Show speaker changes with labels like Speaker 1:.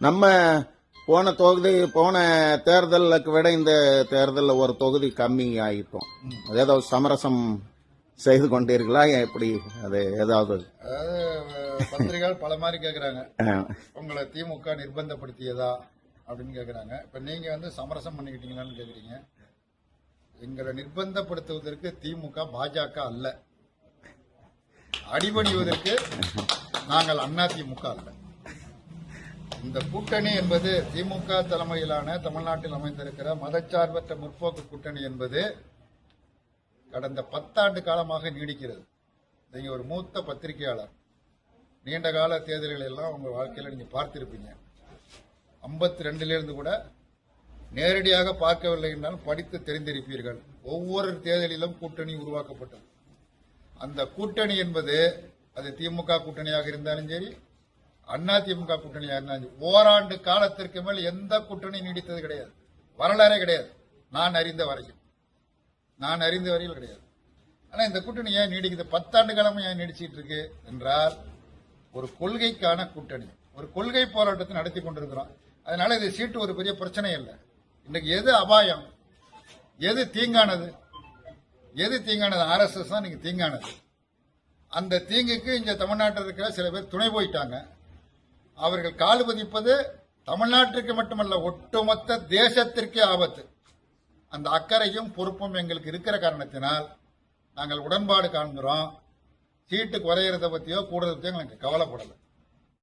Speaker 1: நம்ம போன தேர்தலுக்கு விட இந்த தேர்தலில் ஒரு தொகுதி கம்மி ஆயிட்டோம். ஏதாவது சமரசம் செய்து கொண்டீர்களா? எப்படி அது ஏதாவது?
Speaker 2: பத்திரிகைகள் பல மாதிரி கேட்குறாங்க, உங்களை திமுக நிர்பந்தப்படுத்தியதா அப்படின்னு கேட்குறாங்க. இப்போ நீங்கள் சமரசம் பண்ணிக்கிட்டீங்களான்னு கேட்குறீங்க. எங்களை நிர்பந்தப்படுத்துவதற்கு திமுக பாஜக அல்ல, அடிபணிவதற்கு நாங்கள் அதிமுக அல்ல. இந்த கூட்டணி என்பது திமுக தலைமையிலான தமிழ்நாட்டில் அமைந்திருக்கிற மதச்சார்பற்ற முற்போக்கு கூட்டணி என்பது கடந்த 10 ஆண்டு காலமாக நீடிக்கிறது. நீங்க ஒரு மூத்த பத்திரிகையாளர், நீண்ட கால தேர்தல்கள் எல்லாம் உங்க வாழ்க்கையில நீங்க பார்த்திருப்பீங்க. 52 கூட நேரடியாக பார்க்கவில்லை என்றாலும் படித்து தெரிந்திருப்பீர்கள். ஒவ்வொரு தேர்தலிலும் கூட்டணி உருவாக்கப்பட்டது. அந்த கூட்டணி என்பது அது திமுக கூட்டணியாக இருந்தாலும் சரி, அதிமுக கூட்டணியாக இருந்தாலும் ஓராண்டு காலத்திற்கு மேல் எந்த கூட்டணி நீடித்தது கிடையாது, வரலாறே கிடையாது. நான் அறிந்த வரையில் கிடையாது. ஆனா இந்த கூட்டணி ஏன் நீடிக்குது? 10 ஆண்டு காலமும் ஏன் நீடிச்சிட்டு இருக்கு என்றால், ஒரு கொள்கைக்கான கூட்டணி, ஒரு கொள்கை போராட்டத்தை நடத்தி கொண்டிருக்கிறோம். அதனால இது சீட்டு ஒரு பெரிய பிரச்சனை இல்லை. இன்னைக்கு எது அபாயம், எது தீங்கானது? RSS தான் நீங்க தீங்கானது. அந்த தீங்குக்கு இங்க தமிழ்நாட்டில் இருக்கிற சில பேர் துணை போயிட்டாங்க. அவர்கள் கால் பதிப்பது தமிழ்நாட்டிற்கு மட்டுமல்ல, ஒட்டுமொத்த தேசத்திற்கே ஆபத்து. அந்த அக்கறையும் பொறுப்பும் எங்களுக்கு இருக்கிற காரணத்தினால் நாங்கள் உடன்பாடு காண்கிறோம். சீட்டு குறையிறத பத்தியோ கூடுறத பத்தியோ எங்களுக்கு கவலைப்படலை.